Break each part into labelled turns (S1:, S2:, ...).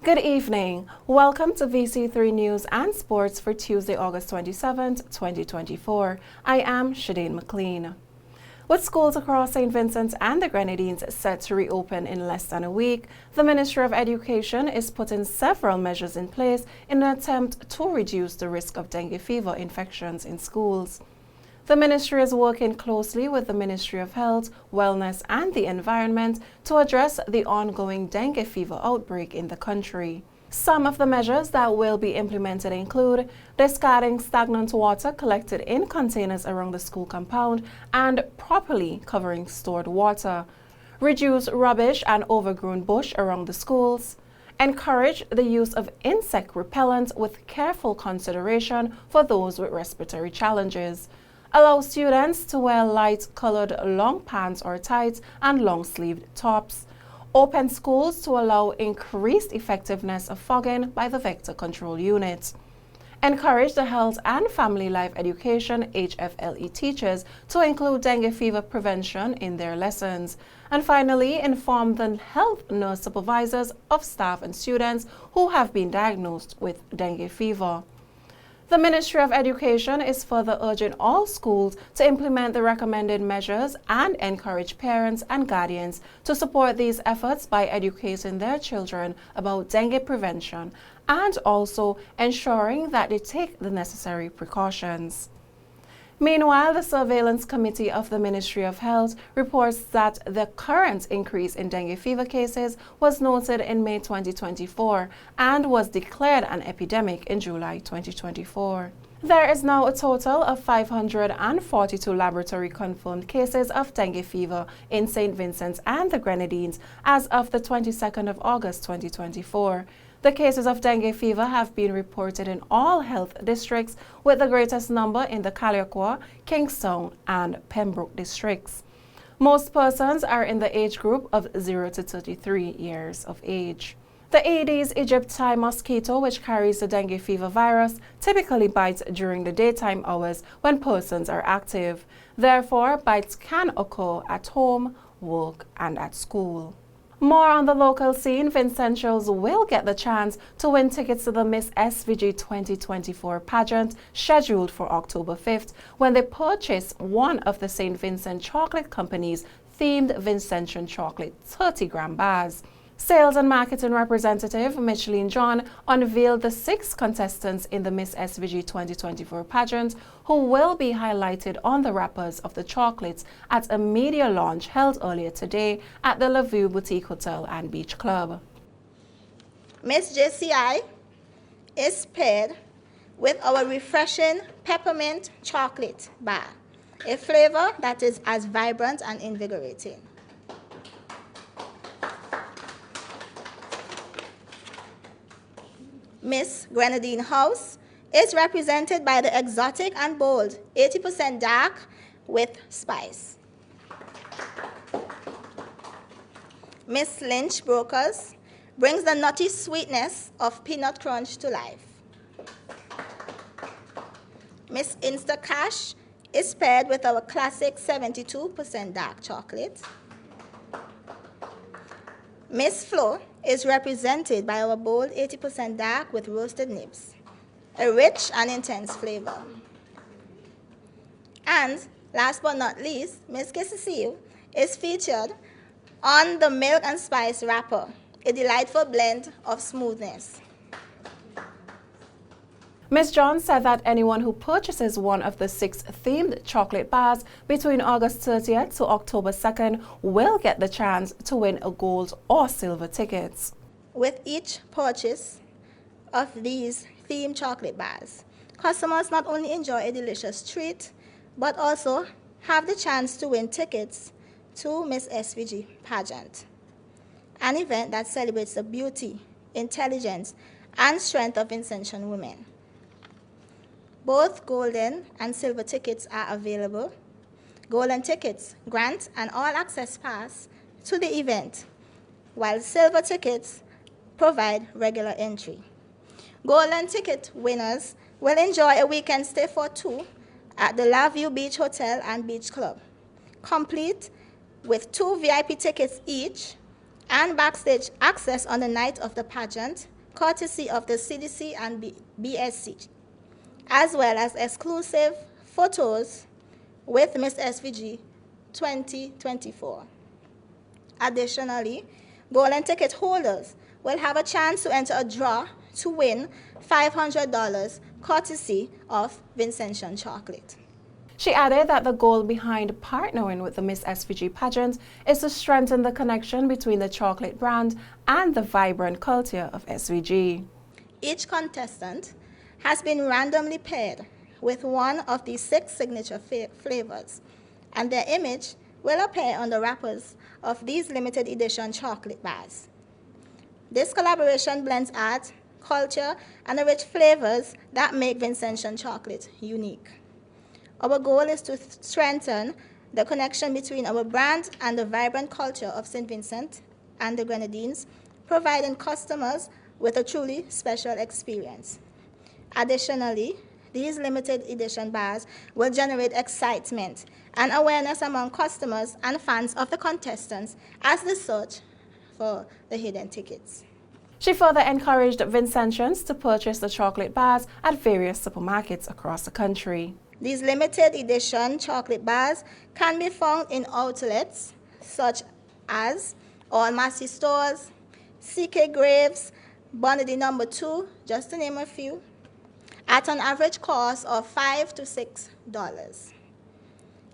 S1: Good evening. Welcome to VC3 News and Sports for Tuesday, August 27th, 2024. I am Shadeen McLean. With schools across St. Vincent and the Grenadines set to reopen in less than a week, the Ministry of Education is putting several measures in place in an attempt to reduce the risk of dengue fever infections in schools. The ministry is working closely with the Ministry of Health, Wellness and the Environment to address the ongoing dengue fever outbreak in the country. Some of the measures that will be implemented include discarding stagnant water collected in containers around the school compound and properly covering stored water, reduce rubbish and overgrown bush around the schools, encourage the use of insect repellent with careful consideration for those with respiratory challenges, allow students to wear light-colored long pants or tights and long-sleeved tops. Open schools to allow increased effectiveness of fogging by the Vector Control Unit. Encourage the Health and Family Life Education HFLE teachers to include dengue fever prevention in their lessons. And finally, inform the health nurse supervisors of staff and students who have been diagnosed with dengue fever. The Ministry of Education is further urging all schools to implement the recommended measures and encourage parents and guardians to support these efforts by educating their children about dengue prevention and also ensuring that they take the necessary precautions. Meanwhile, the Surveillance Committee of the Ministry of Health reports that the current increase in dengue fever cases was noted in May 2024 and was declared an epidemic in July 2024. There is now a total of 542 laboratory-confirmed cases of dengue fever in St. Vincent and the Grenadines as of the 22nd of August 2024. The cases of dengue fever have been reported in all health districts, with the greatest number in the Kalyaquwa, Kingstown, and Pembroke districts. Most persons are in the age group of 0 to 33 years of age. The Aedes aegypti mosquito, which carries the dengue fever virus, typically bites during the daytime hours when persons are active. Therefore, bites can occur at home, work, and at school. More on the local scene, Vincentials will get the chance to win tickets to the Miss SVG 2024 pageant scheduled for October 5th when they purchase one of the St. Vincent Chocolate Company's themed Vincentian chocolate 30-gram bars. Sales and marketing representative Micheline John unveiled the 6 contestants in the Miss SVG 2024 pageant who will be highlighted on the wrappers of the chocolates at a media launch held earlier today at the La Vue Boutique Hotel and Beach Club.
S2: Miss JCI is paired with our refreshing peppermint chocolate bar, a flavor that is as vibrant and invigorating. Miss Grenadine House is represented by the exotic and bold 80% dark with spice. Miss Lynch Brokers brings the nutty sweetness of peanut crunch to life. Miss Instacash is paired with our classic 72% dark chocolate. Miss Flo is represented by our bold 80% dark with roasted nibs, a rich and intense flavor. And last but not least, Miss Kissicille is featured on the milk and spice wrapper, a delightful blend of smoothness.
S1: Ms. John said that anyone who purchases one of the 6 themed chocolate bars between August 30th to October 2nd will get the chance to win a gold or silver tickets.
S2: With each purchase of these themed chocolate bars, customers not only enjoy a delicious treat, but also have the chance to win tickets to Miss SVG pageant, an event that celebrates the beauty, intelligence, and strength of Vincentian women. Both golden and silver tickets are available. Golden tickets grant an all-access pass to the event, while silver tickets provide regular entry. Golden ticket winners will enjoy a weekend stay for 2 at the La Vue Beach Hotel and Beach Club, complete with 2 VIP tickets each and backstage access on the night of the pageant courtesy of the CDC and BSC, as well as exclusive photos with Miss SVG 2024. Additionally, golden ticket holders will have a chance to enter a draw to win $500 courtesy of Vincentian Chocolate.
S1: She added that the goal behind partnering with the Miss SVG pageant is to strengthen the connection between the chocolate brand and the vibrant culture of SVG.
S2: Each contestant has been randomly paired with one of the 6 signature flavors, and their image will appear on the wrappers of these limited edition chocolate bars. This collaboration blends art, culture, and the rich flavors that make Vincentian chocolate unique. Our goal is to strengthen the connection between our brand and the vibrant culture of St. Vincent and the Grenadines, providing customers with a truly special experience. Additionally, these limited edition bars will generate excitement and awareness among customers and fans of the contestants as they search for the hidden tickets.
S1: She further encouraged Vincentians to purchase the chocolate bars at various supermarkets across the country.
S2: These limited edition chocolate bars can be found in outlets such as All Massey Stores, CK Graves, Bondy No. 2, just to name a few, at an average cost of $5 to $6.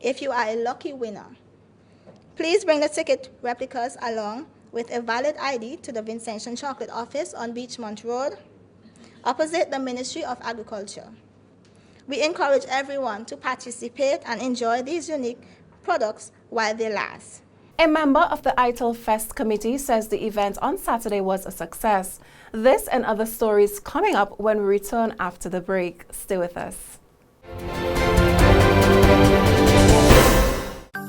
S2: If you are a lucky winner, please bring the ticket replicas along with a valid ID to the Vincentian Chocolate Office on Beachmont Road, opposite the Ministry of Agriculture. We encourage everyone to participate and enjoy these unique products while they last.
S1: A member of the ITIL Fest committee says the event on Saturday was a success. This and other stories coming up when we return after the break. Stay with us.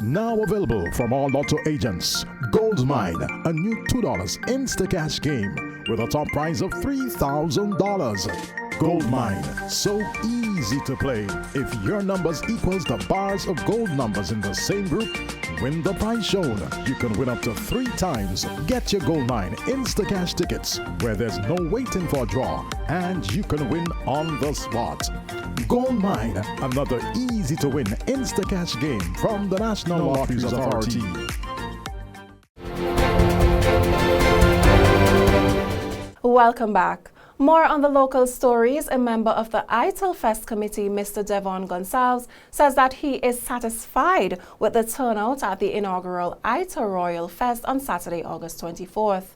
S3: Now available from all Lotto agents. Gold Mine, a new $2 Insta-Cash game with a top prize of $3,000. Gold Mine, so easy to play. If your numbers equals the bars of gold numbers in the same group, win the prize shown. You can win up to 3 times. Get your Gold Mine Insta-Cash tickets where there's no waiting for a draw and you can win on the spot. Gold Mine, another easy to win Insta-Cash game from the National Lotteries Authority.
S1: Welcome back. More on the local stories. A member of the ITIL Fest committee, Mr. Devon Gonsalves, says that he is satisfied with the turnout at the inaugural ITIL Royal Fest on Saturday, August 24th.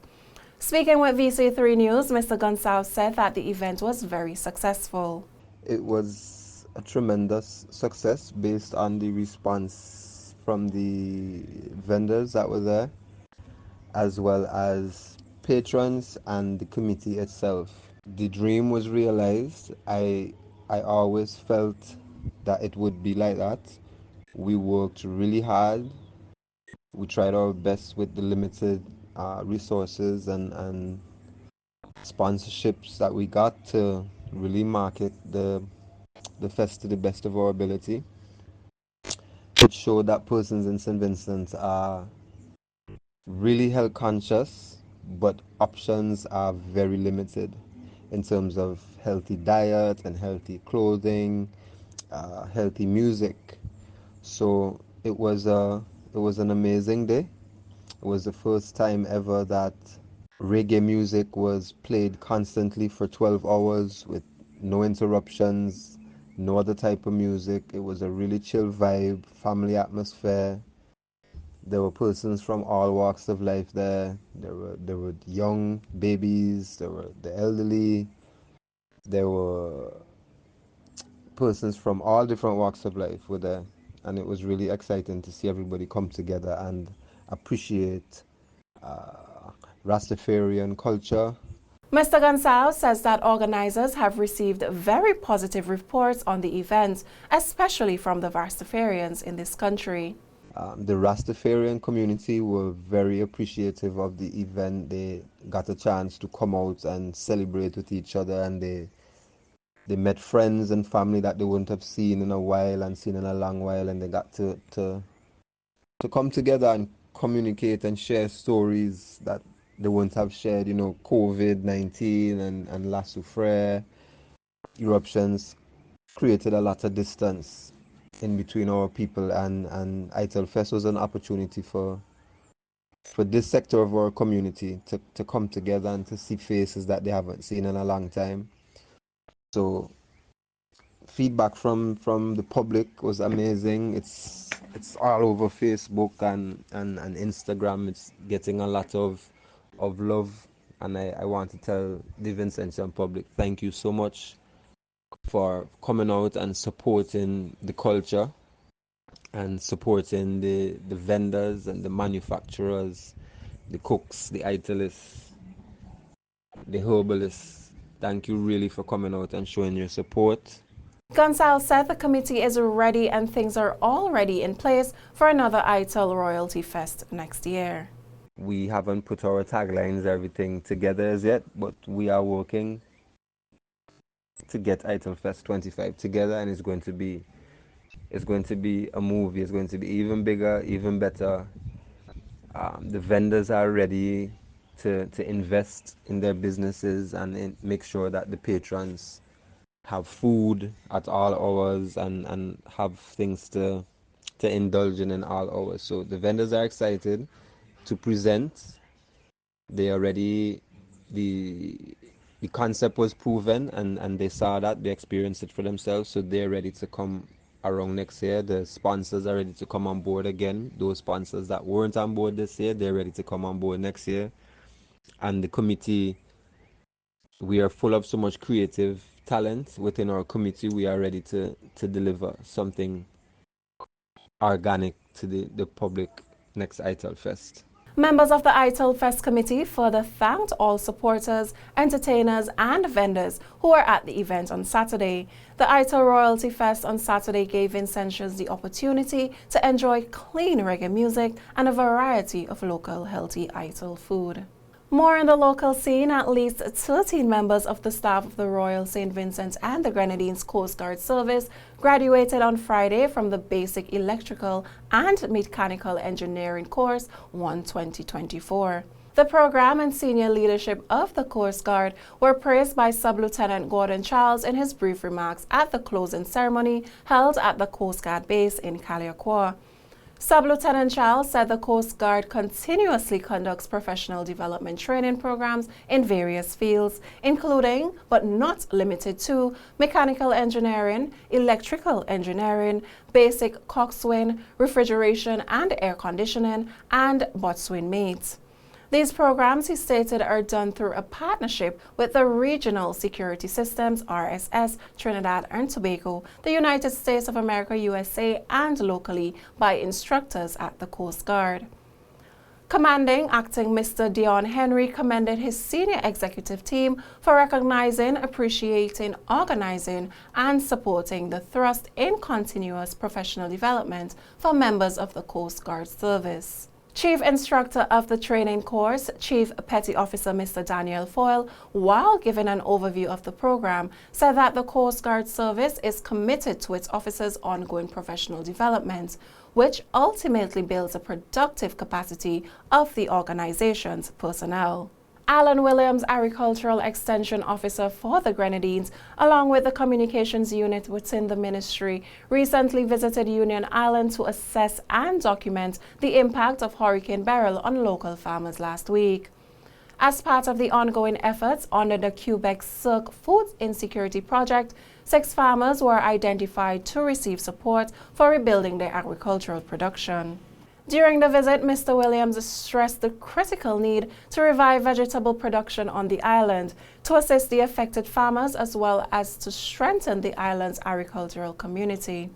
S1: Speaking with VC3 News, Mr. Gonsalves said that the event was very successful.
S4: It was a tremendous success based on the response from the vendors that were there, as well as patrons and the committee itself. The dream was realized. I always felt that it would be like that. We worked really hard. We tried our best with the limited resources and sponsorships that we got to really market the fest to the best of our ability. It showed that persons in St. Vincent are really health conscious, but options are very limited in terms of healthy diet and healthy clothing, healthy music. So it was an amazing day. It was the first time ever that reggae music was played constantly for 12 hours with no interruptions, no other type of music. It was a really chill vibe, family atmosphere. There were persons from all walks of life there. There were young babies, there were the elderly, there were persons from all different walks of life were there. And it was really exciting to see everybody come together and appreciate Rastafarian culture.
S1: Mr. Gonsalves says that organizers have received very positive reports on the event, especially from the Rastafarians in this country.
S4: The Rastafarian community were very appreciative of the event. They got a chance to come out and celebrate with each other, and they met friends and family that they wouldn't have seen in a while and seen in a long while, and they got to come together and communicate and share stories that they wouldn't have shared, COVID-19 and La Soufrière eruptions created a lot of distance in between our people, and ITIL Fest was an opportunity for this sector of our community to come together and to see faces that they haven't seen in a long time. So feedback from the public was amazing. It's all over Facebook and Instagram. It's getting a lot of love, and I want to tell the Vincentian public thank you so much for coming out and supporting the culture and supporting the vendors and the manufacturers, the cooks, the italists, the herbalists. Thank you really for coming out and showing your support.
S1: Gonzalez said the committee is ready and things are already in place for another ITIL Royalty Fest next year.
S4: We haven't put our taglines, everything together as yet, but we are working to get ITIL Fest 25 together, and it's going to be a movie. It's going to be even bigger, even better. The vendors are ready to invest in their businesses and make sure that the patrons have food at all hours and have things to indulge in all hours. So the vendors are excited to present. They already the concept was proven, and they saw that, they experienced it for themselves, so they're ready to come around next year. The sponsors are ready to come on board again. Those sponsors that weren't on board this year, they're ready to come on board next year. And the committee, we are full of so much creative talent within our committee. We are ready to deliver something organic to the public next ITIL Fest.
S1: Members of the ITIL Fest Committee further thanked all supporters, entertainers and vendors who were at the event on Saturday. The ITIL Royalty Fest on Saturday gave Vincentians the opportunity to enjoy clean reggae music and a variety of local healthy ITIL food. More on the local scene, at least 13 members of the staff of the Royal St. Vincent and the Grenadines Coast Guard Service graduated on Friday from the Basic Electrical and Mechanical Engineering Course 1 2024. The program and senior leadership of the Coast Guard were praised by Sub-Lieutenant Gordon Charles in his brief remarks at the closing ceremony held at the Coast Guard base in Caliacua. Sub-Lieutenant Charles said the Coast Guard continuously conducts professional development training programs in various fields, including, but not limited to, mechanical engineering, electrical engineering, basic coxswain, refrigeration and air conditioning, and boatswain mates. These programs, he stated, are done through a partnership with the Regional Security Systems, RSS, Trinidad and Tobago, the United States of America, USA, and locally by instructors at the Coast Guard. Commanding Acting Mr. Dion Henry commended his senior executive team for recognizing, appreciating, organizing, and supporting the thrust in continuous professional development for members of the Coast Guard Service. Chief Instructor of the training course, Chief Petty Officer Mr. Daniel Foyle, while giving an overview of the program, said that the Coast Guard Service is committed to its officers' ongoing professional development, which ultimately builds a productive capacity of the organization's personnel. Alan Williams, Agricultural Extension Officer for the Grenadines, along with the communications unit within the ministry, recently visited Union Island to assess and document the impact of Hurricane Beryl on local farmers last week. As part of the ongoing efforts under the Quebec Cirque Food Insecurity Project, 6 farmers were identified to receive support for rebuilding their agricultural production. During the visit, Mr. Williams stressed the critical need to revive vegetable production on the island to assist the affected farmers as well as to strengthen the island's agricultural community.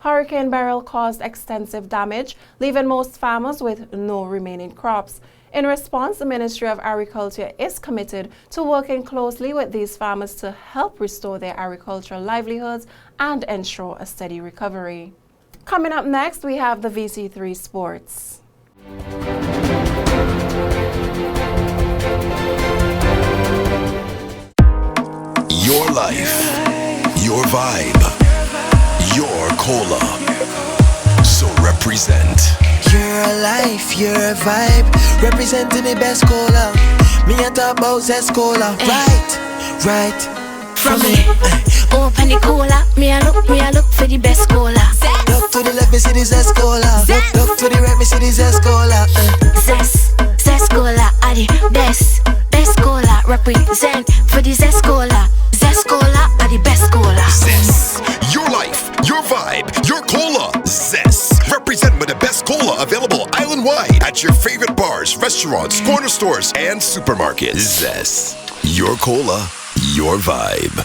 S1: Hurricane Beryl caused extensive damage, leaving most farmers with no remaining crops. In response, the Ministry of Agriculture is committed to working closely with these farmers to help restore their agricultural livelihoods and ensure a steady recovery. Coming up next, we have the VC3 Sports.
S5: Your life, your vibe, your cola. So represent
S6: Your life, your vibe, representing the best cola. Me and talk about Zest Cola, right from me.
S7: Open the cola, me a look for the best cola.
S6: Look to the left, me see the Zest Cola. Look to the right, me see the Zest Cola.
S7: Zest cola are the best cola. Represent for the Zest cola. Zest cola are the best cola.
S5: Zest. Your life, your vibe, your cola. Zest. Represent with the best cola available island-wide at your favorite bars, restaurants, corner stores, and supermarkets. Zest. Your cola, your vibe.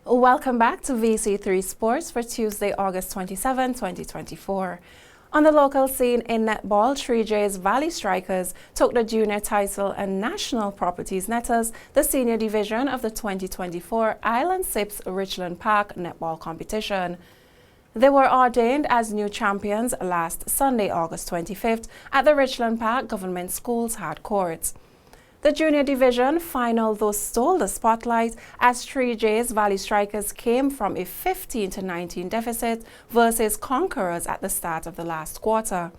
S1: Welcome back to VC3 Sports for Tuesday, August 27, 2024. On the local scene in netball, 3J's Valley Strikers took the junior title and National Properties Netters the senior division of the 2024 Island Sips Richland Park netball competition. They were ordained as new champions last Sunday, August 25th at the Richland Park Government Schools hard courts. The junior division final though stole the spotlight as 3J's Valley Strikers came from a 15-19 deficit versus Conquerors at the start of the last quarter.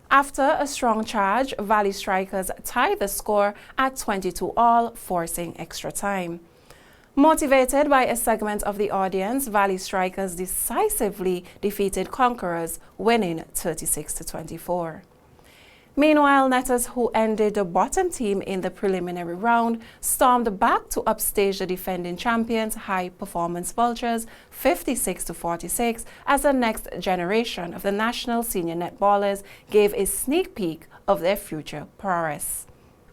S1: After a strong charge, Valley Strikers tied the score at 22-all, forcing extra time. Motivated by a segment of the audience, Valley Strikers decisively defeated Conquerors, winning 36-24. Meanwhile, Netters, who ended the bottom team in the preliminary round, stormed back to upstage the defending champions High Performance Vultures 56-46 as the next generation of the national senior netballers gave a sneak peek of their future prowess.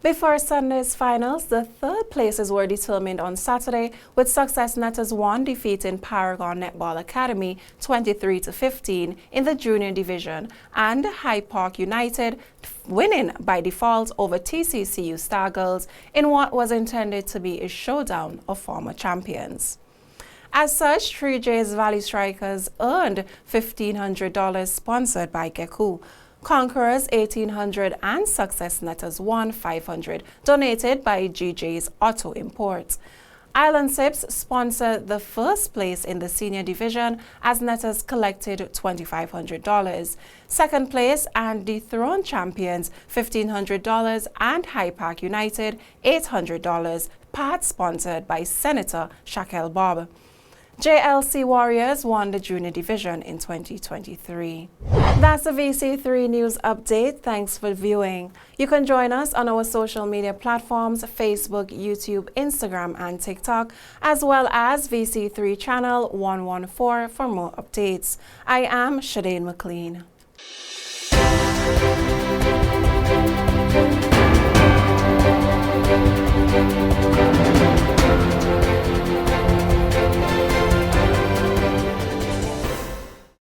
S1: Before Sunday's finals, the third places were determined on Saturday, with Success Netters 1 defeating Paragon Netball Academy 23-15 in the junior division, and Hyde Park United winning by default over TCCU Stargirls in what was intended to be a showdown of former champions. As such, 3J's Valley Strikers earned $1,500 sponsored by Geku. Conquerors $1,800 and Success Netters won $500, donated by GJ's Auto Imports. Island Sips sponsored the first place in the senior division as Netters collected $2,500. Second place and dethroned champions $1,500 and High Park United $800, part sponsored by Senator Shaquille Bob. JLC Warriors won the junior division in 2023. That's the VC3 News Update. Thanks for viewing. You can join us on our social media platforms, Facebook, YouTube, Instagram, and TikTok, as well as VC3 Channel 114 for more updates. I am Shadane McLean.